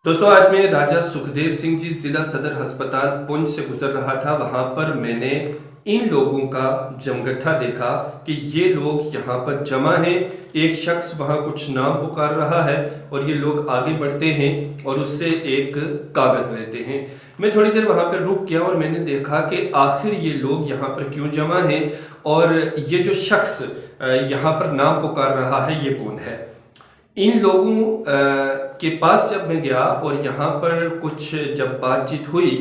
दोस्तों, आज मैं राजा सुखदेव सिंह जी जिला सदर अस्पताल पुंछ से गुजर रहा था। वहां पर मैंने इन लोगों का जमगट्ठा देखा कि ये लोग यहाँ पर जमा हैं। एक शख्स वहां कुछ नाम पुकार रहा है और ये लोग आगे बढ़ते हैं और उससे एक कागज लेते हैं। मैं थोड़ी देर वहां पर रुक गया और मैंने देखा कि आखिर ये लोग यहाँ पर क्यों जमा हैं और ये जो शख्स यहाँ पर नाम पुकार रहा है ये कौन है। इन लोगों के पास जब मैं गया और यहाँ पर कुछ जब बातचीत हुई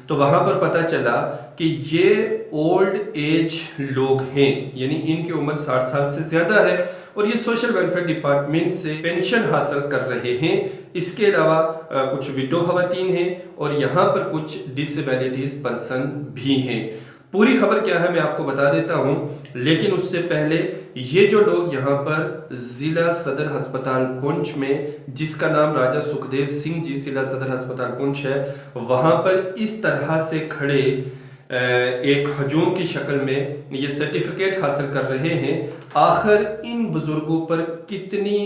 तो वहाँ पर पता चला कि ये ओल्ड एज लोग हैं, यानी इनकी उम्र 60 साल से ज़्यादा है और ये सोशल वेलफेयर डिपार्टमेंट से पेंशन हासिल कर रहे हैं। इसके अलावा कुछ विडो खवातीन हैं और यहाँ पर कुछ डिसेबिलिटीज़ पर्सन भी हैं। पूरी खबर क्या है मैं आपको बता देता हूं, लेकिन उससे पहले ये जो लोग यहाँ पर जिला सदर अस्पताल पुंछ में, जिसका नाम राजा सुखदेव सिंह जी जिला सदर अस्पताल पुंछ है, वहां पर इस तरह से खड़े एक हजूम की शक्ल में ये सर्टिफिकेट हासिल कर रहे हैं। आखिर इन बुजुर्गों पर कितनी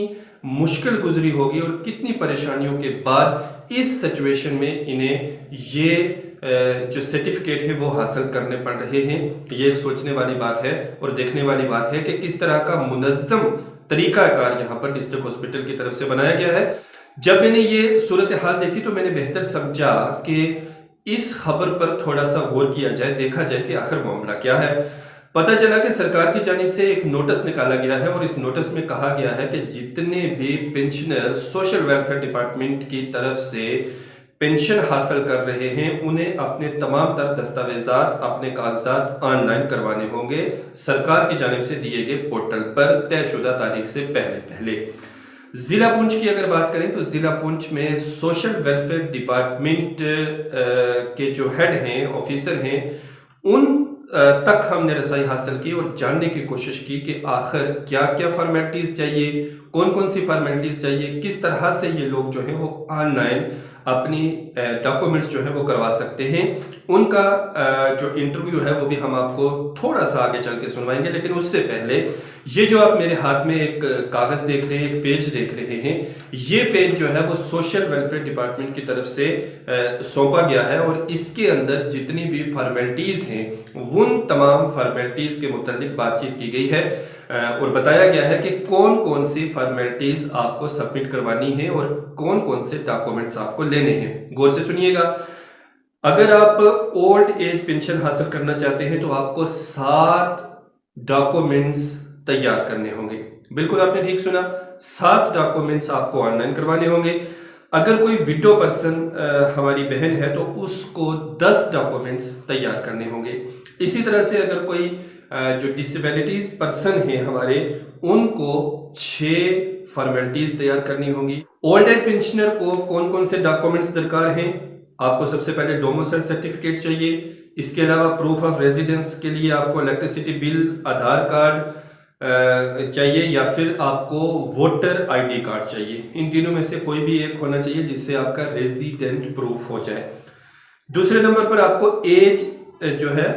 मुश्किल गुजरी होगी और कितनी परेशानियों के बाद इस सिचुएशन में इन्हें ये जो सर्टिफिकेट है वो हासिल करने पड़ रहे हैं। ये एक सोचने वाली बात है और देखने वाली बात है कि किस तरह का मुनज़्ज़म तरीकाकार यहाँ पर डिस्ट्रिक्ट हॉस्पिटल की तरफ से बनाया गया है। जब मैंने ये सूरत हाल देखी तो मैंने बेहतर समझा कि इस खबर पर थोड़ा सा गौर किया जाए, देखा जाए कि आखिर मामला क्या है। पता चला कि सरकार की जानिब से एक नोटिस निकाला गया है और इस नोटिस में कहा गया है कि जितने भी पेंशनर सोशल वेलफेयर डिपार्टमेंट की तरफ से पेंशन हासिल कर रहे हैं उन्हें अपने तमाम तर दस्तावेजात, अपने कागजात ऑनलाइन करवाने होंगे सरकार की जानिब से दिए गए पोर्टल पर तयशुदा तारीख से पहले। जिला पुंछ की अगर बात करें तो जिला पुंछ में सोशल वेलफेयर डिपार्टमेंट के जो हेड हैं, ऑफिसर हैं, उन तक हमने रसाई हासिल की और जानने की कोशिश की कि आखिर क्या क्या फॉर्मेलिटीज चाहिए, कौन कौन सी फॉर्मेलिटीज चाहिए, किस तरह से ये लोग जो है वो ऑनलाइन अपनी डॉक्यूमेंट्स जो है वो करवा सकते हैं। उनका जो इंटरव्यू है वो भी हम आपको थोड़ा सा आगे चल के सुनवाएंगे, लेकिन उससे पहले ये जो आप मेरे हाथ में एक कागज देख रहे हैं, एक पेज देख रहे हैं, ये पेज जो है वो सोशल वेलफेयर डिपार्टमेंट की तरफ से सौंपा गया है और इसके अंदर जितनी भी फॉर्मेलिटीज हैं उन तमाम फॉर्मेलिटीज के मुतालिक बातचीत की गई है और बताया गया है कि कौन कौन सी फॉर्मेलिटीज आपको सबमिट करवानी है और कौन कौन से डॉक्यूमेंट्स आपको लेने हैं। गौर से सुनिएगा। अगर आप ओल्ड एज पेंशन हासिल करना चाहते हैं तो आपको 7 डॉक्यूमेंट्स तैयार करने होंगे। बिल्कुल आपने ठीक सुना, 7 डॉक्यूमेंट्स आपको ऑनलाइन करवाने होंगे। अगर कोई विडो पर्सन हमारी बहन है तो उसको 10 डॉक्यूमेंट्स तैयार करने होंगे। इसी तरह से अगर कोई जो डिसेबिलिटीज पर्सन है हमारे, उनको 6 फॉर्मेलिटीज तैयार करनी होंगी। ओल्ड एज पेंशनर को कौन कौन से डॉक्यूमेंट्स दरकार हैं? आपको सबसे पहले डोमिसाइल सर्टिफिकेट चाहिए। इसके अलावा प्रूफ ऑफ रेजिडेंस के लिए आपको इलेक्ट्रिसिटी बिल, आधार कार्ड चाहिए या फिर आपको वोटर आईडी कार्ड चाहिए। इन तीनों में से कोई भी एक होना चाहिए जिससे आपका रेजिडेंट प्रूफ हो जाए। दूसरे नंबर पर आपको एज जो है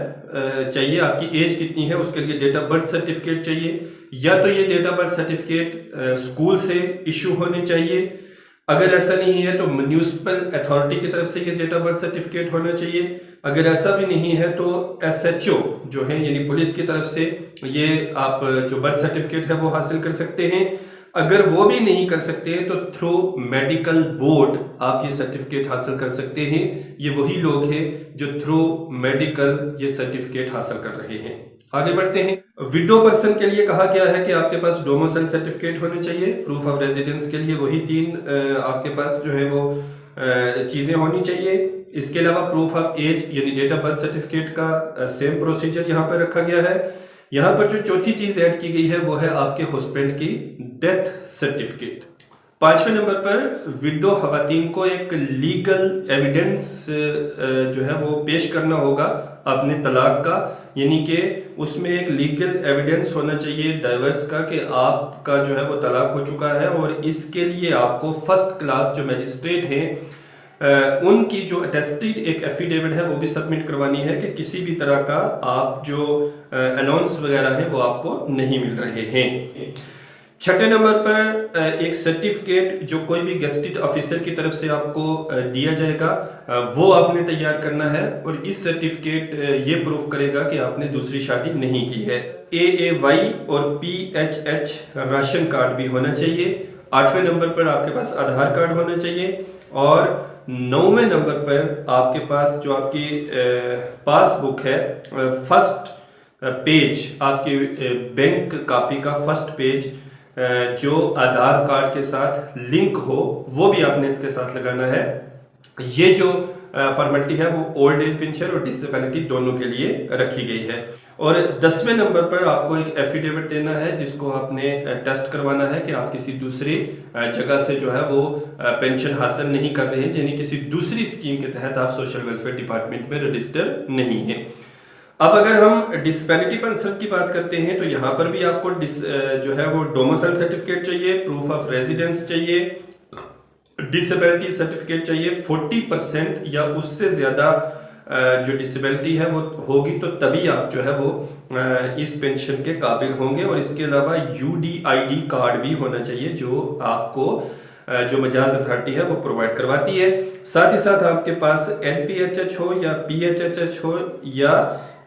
चाहिए, आपकी एज कितनी है उसके लिए डेट ऑफ बर्थ सर्टिफिकेट चाहिए। या तो ये date of birth certificate school से इशू होने चाहिए। अगर ऐसा नहीं है तो म्युनिसिपल अथॉरिटी की तरफ से ये डेट ऑफ बर्थ सर्टिफिकेट होना चाहिए। अगर ऐसा भी नहीं है तो एसएचओ जो है यानी पुलिस की तरफ से ये आप जो बर्थ सर्टिफिकेट है वो हासिल कर सकते हैं। अगर वो भी नहीं कर सकते हैं तो थ्रू मेडिकल बोर्ड आप ये सर्टिफिकेट हासिल कर सकते हैं। ये वही लोग हैं जो थ्रू मेडिकल ये सर्टिफिकेट हासिल कर रहे हैं। आगे बढ़ते हैं। विडो पर्सन के लिए कहा गया है कि आपके पास डोमिसाइल सर्टिफिकेट होने चाहिए। प्रूफ ऑफ रेजिडेंस के लिए वही 3 आपके पास जो है वो चीजें होनी चाहिए। इसके अलावा प्रूफ ऑफ एज यानी डेट ऑफ बर्थ सर्टिफिकेट का सेम प्रोसीजर यहाँ पर रखा गया है। यहाँ पर जो चौथी चीज ऐड की गई है वो है आपके हस्बैंड की डेथ सर्टिफिकेट। 5वें नंबर पर विडो खवातीन को एक लीगल एविडेंस जो है वो पेश करना होगा अपने तलाक का, यानी कि उसमें एक लीगल एविडेंस होना चाहिए डाइवर्स का कि आपका जो है वो तलाक हो चुका है और इसके लिए आपको फर्स्ट क्लास जो मैजिस्ट्रेट हैं उनकी जो अटेस्टेड एक एफिडेविट है वो भी सबमिट करवानी है कि किसी भी तरह का आप जो अलाउंस वगैरह है वो आपको नहीं मिल रहे हैं। छठे नंबर पर एक सर्टिफिकेट जो कोई भी गेस्टेड ऑफिसर की तरफ से आपको दिया जाएगा, वो आपने तैयार करना है और इस सर्टिफिकेट ये प्रूफ करेगा कि आपने दूसरी शादी नहीं की है। AAY और PHH राशन कार्ड भी होना चाहिए। 8वें नंबर पर आपके पास आधार कार्ड होना चाहिए और 9वें नंबर पर आपके पास जो आपकी पासबुक है, फर्स्ट पेज, आपके बैंक कॉपी का फर्स्ट पेज जो आधार कार्ड के साथ लिंक हो, वो भी आपने इसके साथ लगाना है। ये जो फॉर्मेलिटी है वो ओल्ड एज पेंशन और डिसेबिलिटी दोनों के लिए रखी गई है। और 10वें नंबर पर आपको एक एफिडेविट देना है जिसको आपने टेस्ट करवाना है कि आप किसी दूसरी जगह से जो है वो पेंशन हासिल नहीं कर रहे हैं, यानी किसी दूसरी स्कीम के तहत आप सोशल वेलफेयर डिपार्टमेंट में रजिस्टर नहीं है। अब अगर हम डिसेबिलिटी पेंशन की बात करते हैं तो यहाँ पर भी आपको जो है वो डोमिसाइल सर्टिफिकेट चाहिए, प्रूफ ऑफ रेजिडेंस चाहिए, डिसेबिलिटी सर्टिफिकेट चाहिए। 40% या उससे ज़्यादा जो डिसेबिलिटी है वो होगी तो तभी आप जो है वो इस पेंशन के काबिल होंगे। और इसके अलावा UDID कार्ड भी होना चाहिए जो आपको जो मजाज अथॉरिटी है वो प्रोवाइड करवाती है। साथ ही साथ आपके पास NPHH हो या PHHH हो या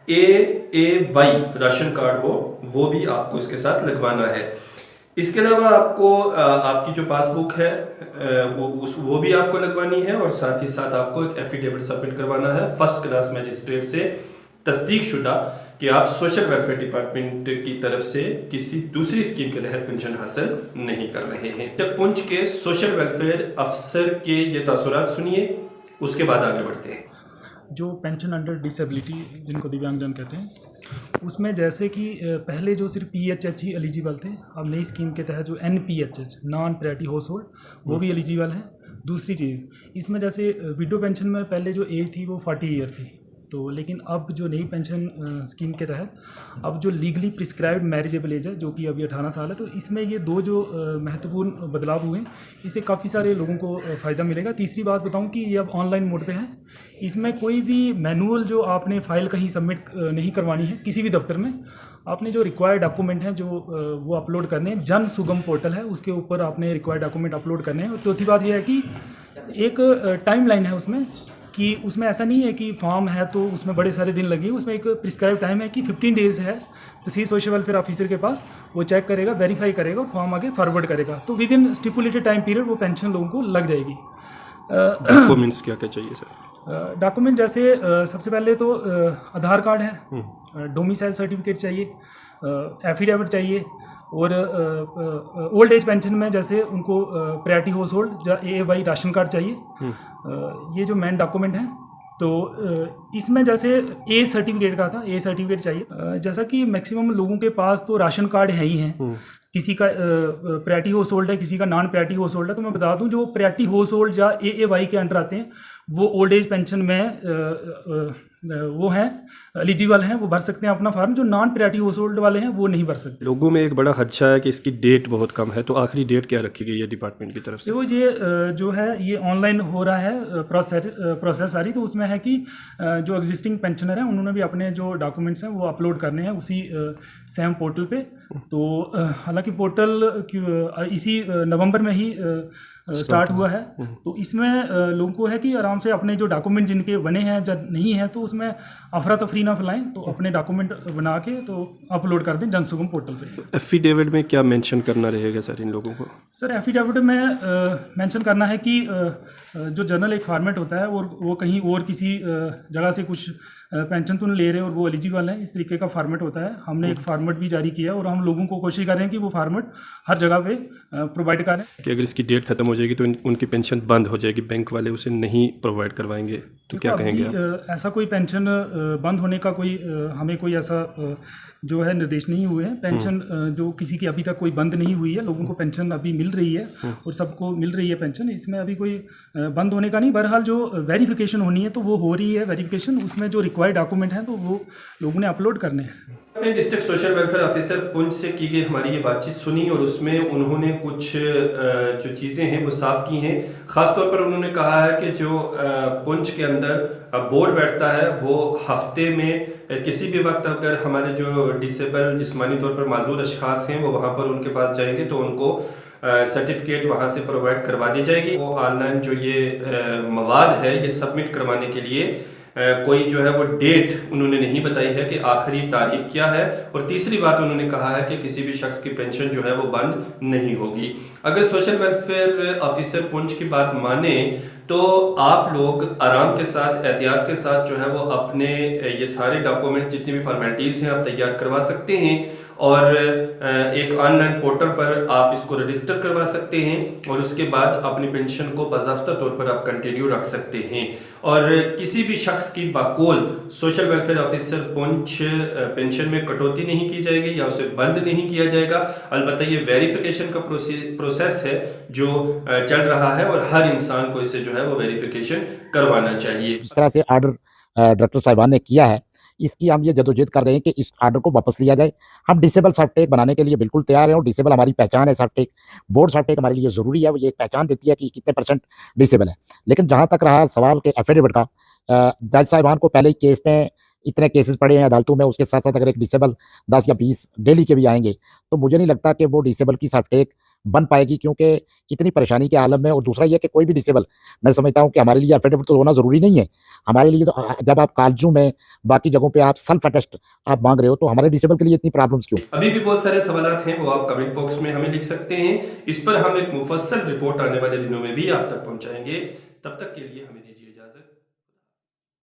AAY राशन कार्ड हो, वो भी आपको इसके साथ लगवाना है। इसके अलावा आपको आपकी जो पासबुक है वो भी आपको लगवानी है और साथ ही साथ आपको एक एफिडेविट सबमिट करवाना है फर्स्ट क्लास मैजिस्ट्रेट से तस्दीक शुदा कि आप सोशल वेलफेयर डिपार्टमेंट की तरफ से किसी दूसरी स्कीम के तहत पेंशन हासिल नहीं कर रहे हैं। जब पुंछ के सोशल वेलफेयर अफसर के ये तासुरात सुनिए, उसके बाद आगे बढ़ते हैं। जो पेंशन अंडर डिसेबिलिटी जिनको दिव्यांगजन कहते हैं, उसमें जैसे कि पहले जो सिर्फ PHH ही एलिजिबल थे, अब नई स्कीम के तहत जो NPHH non priority house hold वो भी एलिजिबल है। दूसरी चीज़ इसमें जैसे विडो पेंशन में पहले जो एज थी वो 40 ईयर थी, तो लेकिन अब जो नई पेंशन स्कीम के तहत अब जो लीगली प्रिस्क्राइब्ड मैरिजेबल एज है जो कि अभी 18 साल है, तो इसमें ये दो जो महत्वपूर्ण बदलाव हुए हैं, इससे काफ़ी सारे लोगों को फ़ायदा मिलेगा। तीसरी बात बताऊं कि ये अब ऑनलाइन मोड पे है, इसमें कोई भी मैनुअल जो आपने फ़ाइल कहीं सबमिट नहीं करवानी है किसी भी दफ्तर में, आपने जो रिक्वायर्ड डॉक्यूमेंट हैं जो वो अपलोड करने हैं। जन सुगम पोर्टल है, उसके ऊपर आपने रिक्वायर्ड डॉक्यूमेंट अपलोड करने हैं। और चौथी बात यह है कि एक टाइम लाइन है उसमें, कि उसमें ऐसा नहीं है कि फॉर्म है तो उसमें बड़े सारे दिन लगे, उसमें एक प्रिस्क्राइब टाइम है कि 15 डेज़ है तहसील सोशल वेलफेयर ऑफिसर के पास, वो चेक करेगा, वेरीफाई करेगा, फॉर्म आगे फॉरवर्ड करेगा, तो with in stipulated time period वो पेंशन लोगों को लग जाएगी। डॉक्यूमेंट्स क्या क्या चाहिए सर? डॉक्यूमेंट जैसे सबसे पहले तो आधार कार्ड है, डोमिसाइल सर्टिफिकेट चाहिए, एफिडेविट चाहिए, और ओल्ड एज पेंशन में जैसे उनको प्रायोरिटी हाउस होल्ड या AAY राशन कार्ड चाहिए। ये जो मेन डॉक्यूमेंट हैं, तो इसमें जैसे एज सर्टिफिकेट का था, एज सर्टिफिकेट चाहिए। जैसा कि मैक्सिमम लोगों के पास तो राशन कार्ड है ही हैं, किसी का प्रायोरिटी हाउस होल्ड है, किसी का नॉन प्रायोरिटी हाउस होल्ड है, तो मैं बता दूं जो प्रायोरिटी हाउस होल्ड या AAY के अंडर आते हैं वो ओल्ड एज पेंशन में वो हैं एलिजिबल हैं, वो भर सकते हैं अपना फार्म। जो नॉन प्रायोरिटी हाउस होल्ड वाले हैं वो नहीं भर सकते। लोगों में एक बड़ा खदशा है कि इसकी डेट बहुत कम है, तो आखिरी डेट क्या रखी गई है डिपार्टमेंट की तरफ से? देखो ये जो है ये ऑनलाइन हो रहा है प्रोसेस सारी, तो उसमें है कि जो एग्जिस्टिंग पेंशनर हैं उन्होंने भी अपने जो डॉक्यूमेंट्स हैं वो अपलोड करने हैं उसी सेम पोर्टल पे। तो हालांकि पोर्टल इसी नवंबर में ही स्टार्ट हुआ है, तो इसमें लोगों को है कि आराम से अपने जो डॉक्यूमेंट जिनके बने हैं जब नहीं है तो उसमें अफरा तफरी ना फैलाएं, तो अपने डॉक्यूमेंट बना के तो अपलोड कर दें जनसुगम पोर्टल पे। एफिडेविट में क्या मेंशन करना रहेगा सर इन लोगों को? सर एफिडेविट में मेंशन करना है कि जो जनरल एक फॉर्मेट होता है और वो कहीं और किसी जगह से कुछ पेंशन तो नहीं ले रहे और वो एलिजिबल है, इस तरीके का फार्मेट होता है। हमने एक फार्मेट भी जारी किया और हम लोगों को कोशिश कर रहे हैं कि वो फार्मेट हर जगह पे प्रोवाइड करें। कि अगर इसकी डेट खत्म हो जाएगी तो उनकी पेंशन बंद हो जाएगी, बैंक वाले उसे नहीं प्रोवाइड करवाएंगे, तो क्या कहेंगे आप? ऐसा कोई पेंशन बंद होने का कोई हमें कोई ऐसा जो है निर्देश नहीं हुए हैं। पेंशन जो किसी की अभी तक कोई बंद नहीं हुई है, लोगों को पेंशन अभी मिल रही है और सबको मिल रही है पेंशन, इसमें अभी कोई बंद होने का नहीं। बहरहाल जो वेरिफिकेशन होनी है तो वो हो रही है वेरिफिकेशन, उसमें जो रिक्वायर्ड डॉक्यूमेंट हैं तो वो लोगों ने अपलोड करने हैं। अपने district social welfare officer Poonch से की गई हमारी ये बातचीत सुनी और उसमें उन्होंने कुछ जो चीज़ें हैं वो साफ़ की हैं। ख़ास तौर पर उन्होंने कहा है कि जो पुंछ के अंदर बोर्ड बैठता है वो हफ्ते में किसी भी वक्त अगर हमारे जो डिसेबल जिस्मानी तौर पर माजूर अशखास हैं वो वहाँ पर उनके पास जाएंगे तो उनको सर्टिफिकेट वहाँ से प्रोवाइड करवा दी जाएगी। वो ऑनलाइन जो ये मवाद है ये सबमिट करवाने के लिए कोई जो है वो डेट उन्होंने नहीं बताई है कि आखिरी तारीख क्या है। और तीसरी बात उन्होंने कहा है कि किसी भी शख्स की पेंशन जो है वो बंद नहीं होगी। अगर सोशल वेलफेयर ऑफिसर पुंछ की बात माने तो आप लोग आराम के साथ एहतियात के साथ जो है वो अपने ये सारे डॉक्यूमेंट्स जितनी भी फॉर्मेलिटीज़ हैं आप तैयार करवा सकते हैं और एक ऑनलाइन पोर्टल पर आप इसको रजिस्टर करवा सकते हैं और उसके बाद अपनी पेंशन को बाज़ाब्ता तौर पर आप कंटिन्यू रख सकते हैं। और किसी भी शख्स की बाकौल social welfare officer Poonch pension में कटौती नहीं की जाएगी या उसे बंद नहीं किया जाएगा। अलबत्ता ये वेरिफिकेशन का प्रोसेस है जो चल रहा है और हर इंसान को इसे जो है वो वेरिफिकेशन करवाना चाहिए। इस तरह से आर्डर डायरेक्टर साहिबान ने किया है, इसकी हम ये जदोजहद कर रहे हैं कि इस आर्डर को वापस लिया जाए। हम डिसेबल सर्टिफिकेट बनाने के लिए बिल्कुल तैयार हैं और डिसेबल हमारी पहचान है। सर्टिफिकेट बोर्ड सर्टिफिकेट हमारे लिए ज़रूरी है, वो ये एक पहचान देती है कि कितने % डिसेबल है। लेकिन जहाँ तक रहा सवाल के एफिडेविट का, जज साहिबान को पहले ही केस में इतने केसेस पड़े हैं अदालतों में, उसके साथ साथ अगर एक डिसेबल 10 या 20 डेली के भी आएंगे तो मुझे नहीं लगता कि वो डिसेबल की सर्टिफिकेट बन पाएगी, क्योंकि इतनी परेशानी के आलम में। और दूसरा ये कि कोई भी डिसेबल, मैं समझता हूँ कि हमारे लिए एफिडेविट तो होना ज़रूरी नहीं है। हमारे लिए तो जब आप कॉलेजों में बाकी जगहों पे आप सेल्फ अटेस्ट आप मांग रहे हो तो हमारे डिसेबल के लिए इतनी प्रॉब्लम्स क्यों? अभी भी बहुत सारे सवाल हैं वो आप कमेंट बॉक्स में हमें लिख सकते हैं। इस पर हम एक मुफस्सल रिपोर्ट आने वाले दिनों में भी आप तक पहुंचाएंगे। तब तक के लिए हमें दीजिए।